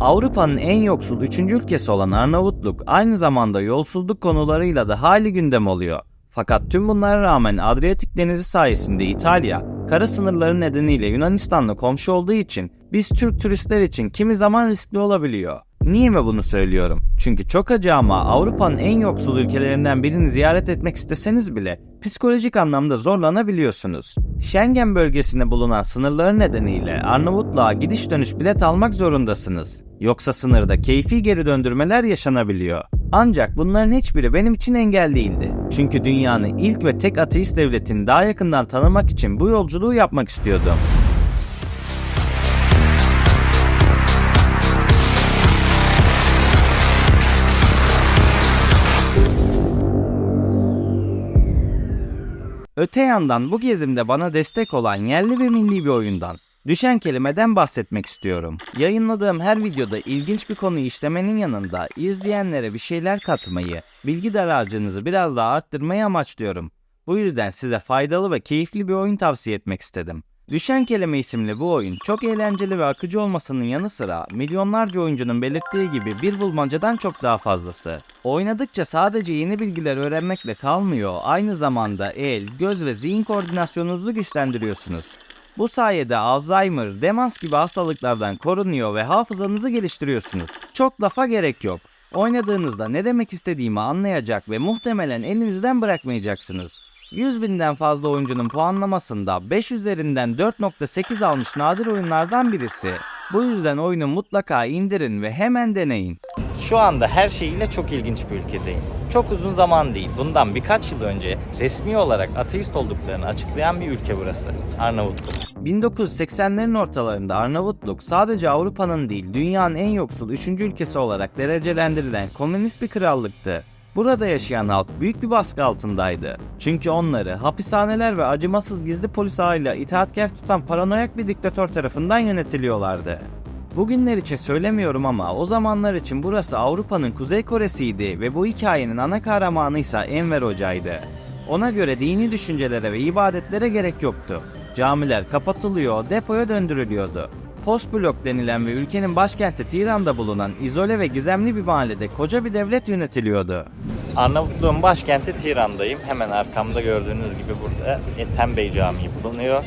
Avrupa'nın en yoksul 3. ülkesi olan Arnavutluk aynı zamanda yolsuzluk konularıyla da hali gündem oluyor. Fakat tüm bunlara rağmen Adriyatik Denizi sayesinde İtalya, kara sınırları nedeniyle Yunanistan'la komşu olduğu için biz Türk turistler için kimi zaman riskli olabiliyor. Niye mi bunu söylüyorum? Çünkü çok acı ama Avrupa'nın en yoksul ülkelerinden birini ziyaret etmek isteseniz bile psikolojik anlamda zorlanabiliyorsunuz. Schengen bölgesinde bulunan sınırları nedeniyle Arnavutluğa gidiş dönüş bilet almak zorundasınız. Yoksa sınırda keyfi geri döndürmeler yaşanabiliyor. Ancak bunların hiçbiri benim için engel değildi. Çünkü dünyanın ilk ve tek ateist devletini daha yakından tanımak için bu yolculuğu yapmak istiyordum. Öte yandan bu gezimde bana destek olan yerli ve milli bir oyundan, Düşen Kelime'den bahsetmek istiyorum. Yayınladığım her videoda ilginç bir konuyu işlemenin yanında izleyenlere bir şeyler katmayı, bilgi dağarcığınızı biraz daha arttırmayı amaçlıyorum. Bu yüzden size faydalı ve keyifli bir oyun tavsiye etmek istedim. Düşen Kelime isimli bu oyun çok eğlenceli ve akıcı olmasının yanı sıra milyonlarca oyuncunun belirttiği gibi bir bulmacadan çok daha fazlası. Oynadıkça sadece yeni bilgiler öğrenmekle kalmıyor, aynı zamanda el, göz ve zihin koordinasyonunuzu güçlendiriyorsunuz. Bu sayede Alzheimer, demans gibi hastalıklardan korunuyor ve hafızanızı geliştiriyorsunuz. Çok lafa gerek yok. Oynadığınızda ne demek istediğimi anlayacak ve muhtemelen elinizden bırakmayacaksınız. 100.000'den fazla oyuncunun puanlamasında 5 üzerinden 4.8 almış nadir oyunlardan birisi. Bu yüzden oyunu mutlaka indirin ve hemen deneyin. Şu anda her şeyiyle çok ilginç bir ülkedeyim. Çok uzun zaman değil, bundan birkaç yıl önce resmi olarak ateist olduklarını açıklayan bir ülke burası, Arnavutluk. 1980'lerin ortalarında Arnavutluk sadece Avrupa'nın değil, dünyanın en yoksul 3. ülkesi olarak derecelendirilen komünist bir krallıktı. Burada yaşayan halk büyük bir baskı altındaydı. Çünkü onları hapishaneler ve acımasız gizli polis ağıyla itaatkar tutan paranoyak bir diktatör tarafından yönetiliyorlardı. Bugünler için söylemiyorum ama o zamanlar için burası Avrupa'nın Kuzey Kore'siydi ve bu hikayenin ana kahramanı ise Enver Hoca'ydı. Ona göre dini düşüncelere ve ibadetlere gerek yoktu. Camiler kapatılıyor, depoya döndürülüyordu. Postblok denilen ve ülkenin başkenti Tiran'da bulunan izole ve gizemli bir mahallede koca bir devlet yönetiliyordu. Arnavutluğun başkenti Tiran'dayım. Hemen arkamda gördüğünüz gibi burada Ethem Bey Camii bulunuyor.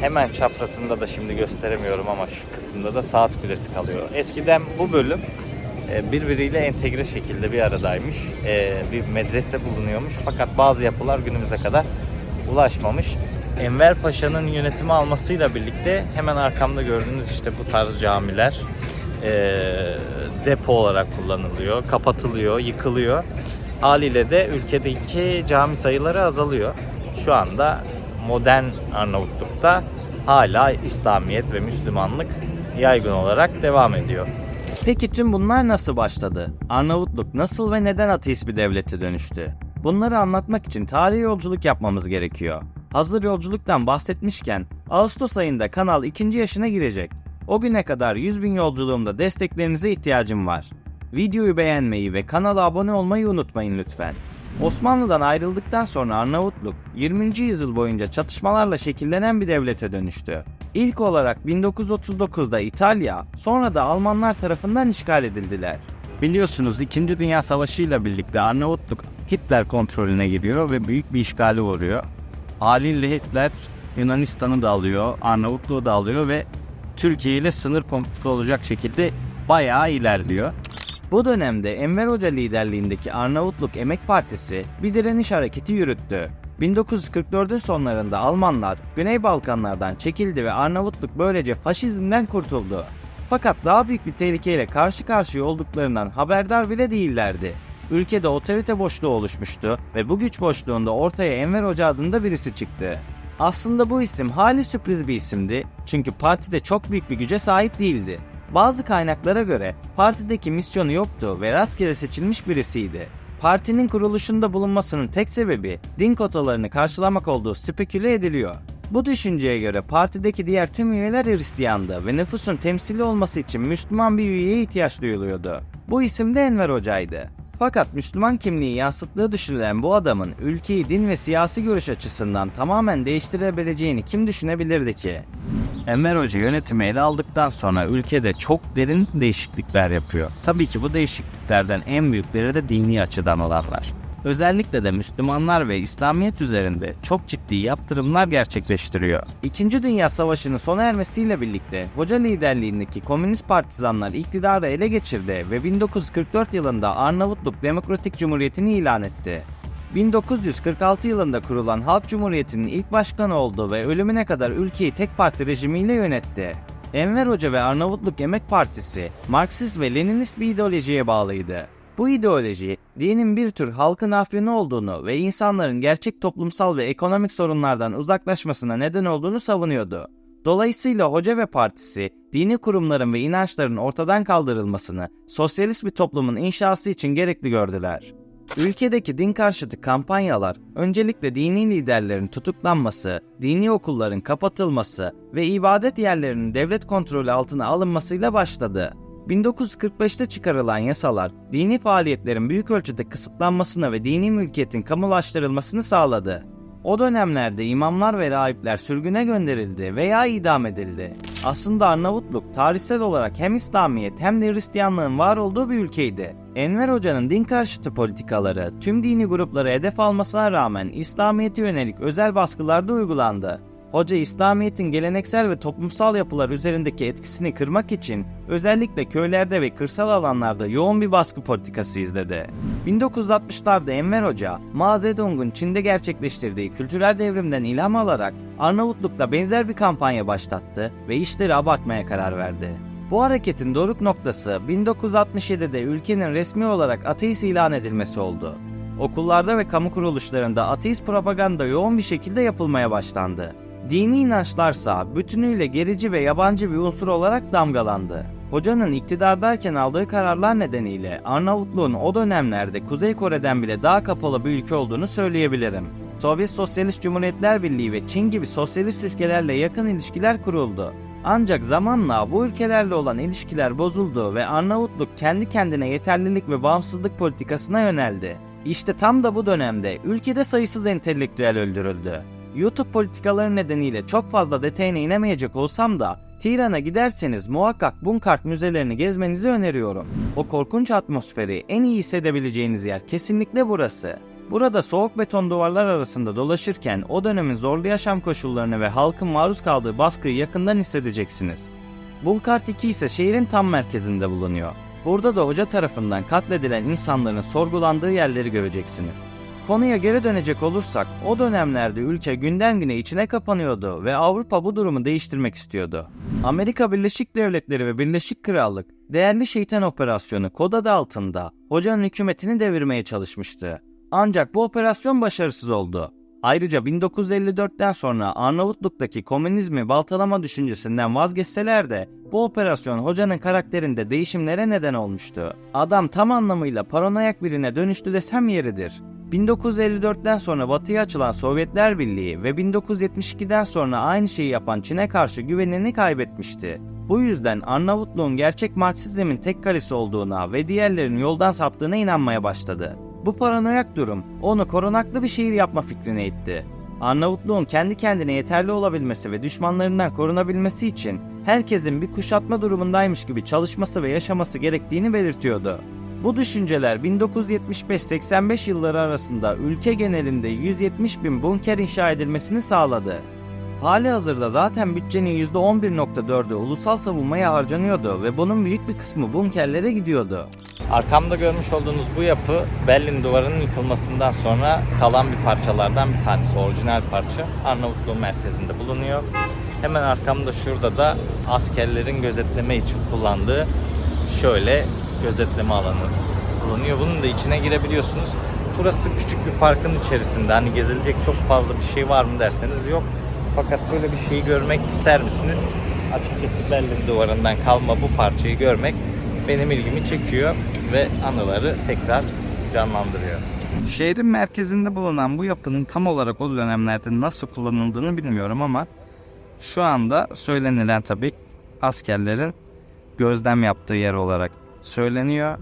Hemen çaprazında da şimdi gösteremiyorum ama şu kısımda da saat kulesi kalıyor. Eskiden bu bölüm birbiriyle entegre şekilde bir aradaymış. Bir medrese bulunuyormuş fakat bazı yapılar günümüze kadar ulaşmamış. Enver Paşa'nın yönetimi almasıyla birlikte hemen arkamda gördüğünüz işte bu tarz camiler depo olarak kullanılıyor, kapatılıyor, yıkılıyor. Haliyle de ülkedeki cami sayıları azalıyor. Şu anda modern Arnavutluk'ta hala İslamiyet ve Müslümanlık yaygın olarak devam ediyor. Peki tüm bunlar nasıl başladı? Arnavutluk nasıl ve neden ateist bir devlete dönüştü? Bunları anlatmak için tarihi yolculuk yapmamız gerekiyor. Hazır yolculuktan bahsetmişken Ağustos ayında kanal 2. yaşına girecek. O güne kadar 100.000 yolculuğumda desteklerinize ihtiyacım var. Videoyu beğenmeyi ve kanala abone olmayı unutmayın lütfen. Osmanlı'dan ayrıldıktan sonra Arnavutluk 20. yüzyıl boyunca çatışmalarla şekillenen bir devlete dönüştü. İlk olarak 1939'da İtalya, sonra da Almanlar tarafından işgal edildiler. Biliyorsunuz 2. Dünya Savaşı ile birlikte Arnavutluk Hitler kontrolüne giriyor ve büyük bir işgali uğruyor. Haliyle Hitler Yunanistan'ı da alıyor, Arnavutluğu da alıyor ve Türkiye ile sınır komşusu olacak şekilde bayağı ilerliyor. Bu dönemde Enver Hoca liderliğindeki Arnavutluk Emek Partisi bir direniş hareketi yürüttü. 1944'ün sonlarında Almanlar Güney Balkanlardan çekildi ve Arnavutluk böylece faşizmden kurtuldu. Fakat daha büyük bir tehlikeyle karşı karşıya olduklarından haberdar bile değillerdi. Ülkede otorite boşluğu oluşmuştu ve bu güç boşluğunda ortaya Enver Hoca adında birisi çıktı. Aslında bu isim hali sürpriz bir isimdi çünkü partide çok büyük bir güce sahip değildi. Bazı kaynaklara göre partideki misyonu yoktu ve rastgele seçilmiş birisiydi. Partinin kuruluşunda bulunmasının tek sebebi din kotalarını karşılamak olduğu speküle ediliyor. Bu düşünceye göre partideki diğer tüm üyeler Hristiyandı ve nüfusun temsili olması için Müslüman bir üyeye ihtiyaç duyuluyordu. Bu isim de Enver Hoca'ydı. Fakat Müslüman kimliği yansıttığı düşünülen bu adamın ülkeyi din ve siyasi görüş açısından tamamen değiştirebileceğini kim düşünebilirdi ki? Enver Hoca yönetimi ele aldıktan sonra ülkede çok derin değişiklikler yapıyor. Tabii ki bu değişikliklerden en büyükleri de dini açıdan olanlar. Özellikle de Müslümanlar ve İslamiyet üzerinde çok ciddi yaptırımlar gerçekleştiriyor. İkinci Dünya Savaşı'nın sona ermesiyle birlikte Hoca liderliğindeki komünist partizanlar iktidarı ele geçirdi ve 1944 yılında Arnavutluk Demokratik Cumhuriyeti'ni ilan etti. 1946 yılında kurulan Halk Cumhuriyeti'nin ilk başkanı oldu ve ölümüne kadar ülkeyi tek parti rejimiyle yönetti. Enver Hoca ve Arnavutluk Emek Partisi, Marksist ve Leninist bir ideolojiye bağlıydı. Bu ideoloji, dinin bir tür halkın afyonu olduğunu ve insanların gerçek toplumsal ve ekonomik sorunlardan uzaklaşmasına neden olduğunu savunuyordu. Dolayısıyla Hoca ve partisi, dini kurumların ve inançların ortadan kaldırılmasını, sosyalist bir toplumun inşası için gerekli gördüler. Ülkedeki din karşıtı kampanyalar, öncelikle dini liderlerin tutuklanması, dini okulların kapatılması ve ibadet yerlerinin devlet kontrolü altına alınmasıyla başladı. 1945'te çıkarılan yasalar, dini faaliyetlerin büyük ölçüde kısıtlanmasına ve dini mülkiyetin kamulaştırılmasını sağladı. O dönemlerde imamlar ve rahipler sürgüne gönderildi veya idam edildi. Aslında Arnavutluk tarihsel olarak hem İslamiyet hem de Hristiyanlığın var olduğu bir ülkeydi. Enver Hoca'nın din karşıtı politikaları tüm dini grupları hedef almasına rağmen İslamiyet'e yönelik özel baskılar da uygulandı. Hoca İslamiyet'in geleneksel ve toplumsal yapılar üzerindeki etkisini kırmak için özellikle köylerde ve kırsal alanlarda yoğun bir baskı politikası izledi. 1960'larda Enver Hoca, Mao Zedong'un Çin'de gerçekleştirdiği kültürel devrimden ilham alarak Arnavutluk'ta benzer bir kampanya başlattı ve işleri abartmaya karar verdi. Bu hareketin doruk noktası 1967'de ülkenin resmi olarak ateist ilan edilmesi oldu. Okullarda ve kamu kuruluşlarında ateist propaganda yoğun bir şekilde yapılmaya başlandı. Dini inançlarsa bütünüyle gerici ve yabancı bir unsur olarak damgalandı. Hocanın iktidardayken aldığı kararlar nedeniyle Arnavutluğun o dönemlerde Kuzey Kore'den bile daha kapalı bir ülke olduğunu söyleyebilirim. Sovyet Sosyalist Cumhuriyetler Birliği ve Çin gibi sosyalist ülkelerle yakın ilişkiler kuruldu. Ancak zamanla bu ülkelerle olan ilişkiler bozuldu ve Arnavutluk kendi kendine yeterlilik ve bağımsızlık politikasına yöneldi. İşte tam da bu dönemde ülkede sayısız entelektüel öldürüldü. YouTube politikaları nedeniyle çok fazla detayına inemeyecek olsam da Tiran'a giderseniz muhakkak Bunkart müzelerini gezmenizi öneriyorum. O korkunç atmosferi en iyi hissedebileceğiniz yer kesinlikle burası. Burada soğuk beton duvarlar arasında dolaşırken o dönemin zorlu yaşam koşullarını ve halkın maruz kaldığı baskıyı yakından hissedeceksiniz. Bunkart 2 ise şehrin tam merkezinde bulunuyor. Burada da hoca tarafından katledilen insanların sorgulandığı yerleri göreceksiniz. Konuya geri dönecek olursak, o dönemlerde ülke günden güne içine kapanıyordu ve Avrupa bu durumu değiştirmek istiyordu. Amerika Birleşik Devletleri ve Birleşik Krallık, Değerli Şeytan Operasyonu kod adı altında hocanın hükümetini devirmeye çalışmıştı. Ancak bu operasyon başarısız oldu. Ayrıca 1954'ten sonra Arnavutluk'taki komünizmi baltalama düşüncesinden vazgeçseler de bu operasyon hocanın karakterinde değişimlere neden olmuştu. Adam tam anlamıyla paranoyak birine dönüştü desem yeridir. 1954'ten sonra batıya açılan Sovyetler Birliği ve 1972'den sonra aynı şeyi yapan Çin'e karşı güvenini kaybetmişti. Bu yüzden Arnavutluğun gerçek Marksizmin tek kalesi olduğuna ve diğerlerinin yoldan saptığına inanmaya başladı. Bu paranoyak durum onu korunaklı bir şehir yapma fikrine itti. Arnavutluğun kendi kendine yeterli olabilmesi ve düşmanlarından korunabilmesi için herkesin bir kuşatma durumundaymış gibi çalışması ve yaşaması gerektiğini belirtiyordu. Bu düşünceler 1975-85 yılları arasında ülke genelinde 170 bin bunker inşa edilmesini sağladı. Halihazırda zaten bütçenin %11.4'ü ulusal savunmaya harcanıyordu ve bunun büyük bir kısmı bunkerlere gidiyordu. Arkamda görmüş olduğunuz bu yapı Berlin Duvarı'nın yıkılmasından sonra kalan bir parçalardan bir tanesi, orijinal parça. Arnavutluğun merkezinde bulunuyor. Hemen arkamda şurada da askerlerin gözetleme için kullandığı şöyle gözetleme alanı bulunuyor. Bunun da içine girebiliyorsunuz. Burası küçük bir parkın içerisinde. Hani gezilecek çok fazla bir şey var mı derseniz yok. Fakat böyle bir şeyi görmek ister misiniz? Açıkçası Berlin Duvarı'ndan kalma bu parçayı görmek benim ilgimi çekiyor ve anıları tekrar canlandırıyor. Şehrin merkezinde bulunan bu yapının tam olarak o dönemlerde nasıl kullanıldığını bilmiyorum ama şu anda söylenilen tabii askerlerin gözlem yaptığı yer olarak söyleniyor.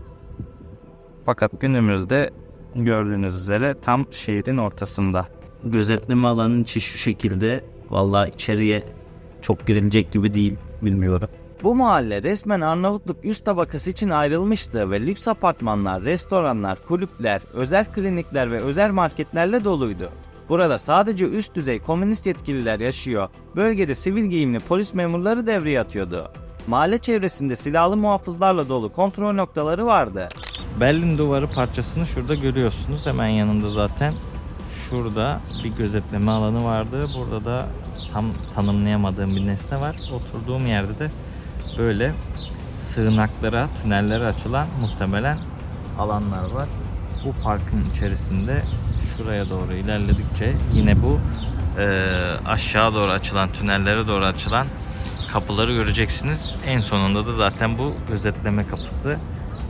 Fakat günümüzde gördüğünüz üzere tam şehrin ortasında. Gözetleme alanının içi şu şekilde. Vallahi içeriye çok girilecek gibi değil, bilmiyorum. Bu mahalle resmen Arnavutluk üst tabakası için ayrılmıştı ve lüks apartmanlar, restoranlar, kulüpler, özel klinikler ve özel marketlerle doluydu. Burada sadece üst düzey komünist yetkililer yaşıyor, bölgede sivil giyimli polis memurları devreye atıyordu. Mahalle çevresinde silahlı muhafızlarla dolu kontrol noktaları vardı. Berlin Duvarı parçasını şurada görüyorsunuz, hemen yanında zaten. Şurada bir gözetleme alanı vardı. Burada da tam tanımlayamadığım bir nesne var. Oturduğum yerde de böyle sığınaklara, tünellere açılan muhtemelen alanlar var. Bu parkın içerisinde şuraya doğru ilerledikçe yine bu aşağı doğru açılan, tünellere doğru açılan kapıları göreceksiniz. En sonunda da zaten bu gözetleme kapısı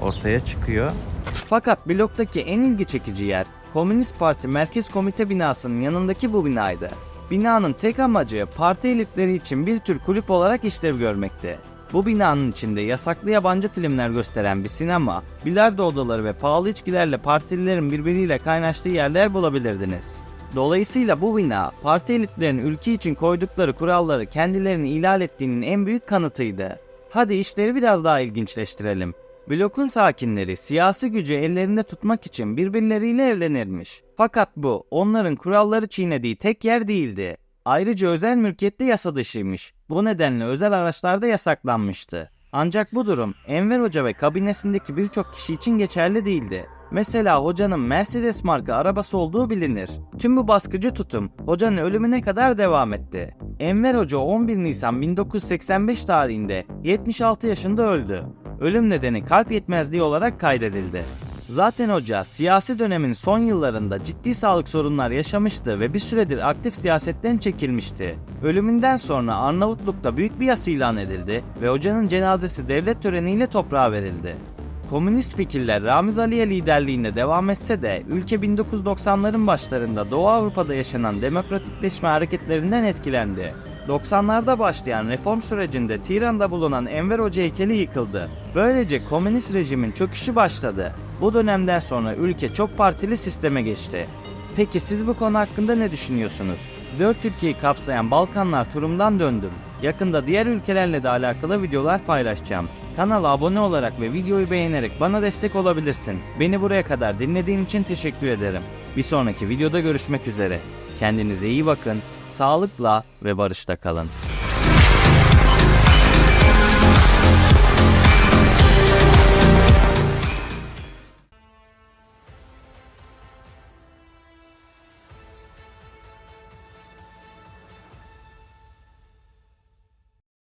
ortaya çıkıyor. Fakat bloktaki en ilgi çekici yer Komünist Parti Merkez Komite binasının yanındaki bu binaydı. Binanın tek amacı parti elitleri için bir tür kulüp olarak işlev görmekti. Bu binanın içinde yasaklı yabancı filmler gösteren bir sinema, bilardo odaları ve pahalı içkilerle partililerin birbiriyle kaynaştığı yerler bulabilirdiniz. Dolayısıyla bu bina, parti elitlerinin ülke için koydukları kuralları kendilerini ihlal ettiğinin en büyük kanıtıydı. Hadi işleri biraz daha ilginçleştirelim. Blokun sakinleri siyasi gücü ellerinde tutmak için birbirleriyle evlenirmiş. Fakat bu onların kuralları çiğnediği tek yer değildi. Ayrıca özel mülkiyet de yasa dışıymış. Bu nedenle özel araçlar da yasaklanmıştı. Ancak bu durum Enver Hoca ve kabinesindeki birçok kişi için geçerli değildi. Mesela hocanın Mercedes marka arabası olduğu bilinir. Tüm bu baskıcı tutum hocanın ölümüne kadar devam etti. Enver Hoca 11 Nisan 1985 tarihinde 76 yaşında öldü. Ölüm nedeni kalp yetmezliği olarak kaydedildi. Zaten hoca siyasi dönemin son yıllarında ciddi sağlık sorunlar yaşamıştı ve bir süredir aktif siyasetten çekilmişti. Ölümünden sonra Arnavutluk'ta büyük bir yas ilan edildi ve hocanın cenazesi devlet töreniyle toprağa verildi. Komünist fikirler Ramiz Aliye liderliğinde devam etse de ülke 1990'ların başlarında Doğu Avrupa'da yaşanan demokratikleşme hareketlerinden etkilendi. 90'larda başlayan reform sürecinde Tiran'da bulunan Enver Hoca heykeli yıkıldı. Böylece komünist rejimin çöküşü başladı. Bu dönemden sonra ülke çok partili sisteme geçti. Peki siz bu konu hakkında ne düşünüyorsunuz? 4 ülkeyi kapsayan Balkanlar turumdan döndüm. Yakında diğer ülkelerle de alakalı videolar paylaşacağım. Kanala abone olarak ve videoyu beğenerek bana destek olabilirsin. Beni buraya kadar dinlediğin için teşekkür ederim. Bir sonraki videoda görüşmek üzere. Kendinize iyi bakın, sağlıkla ve barışta kalın.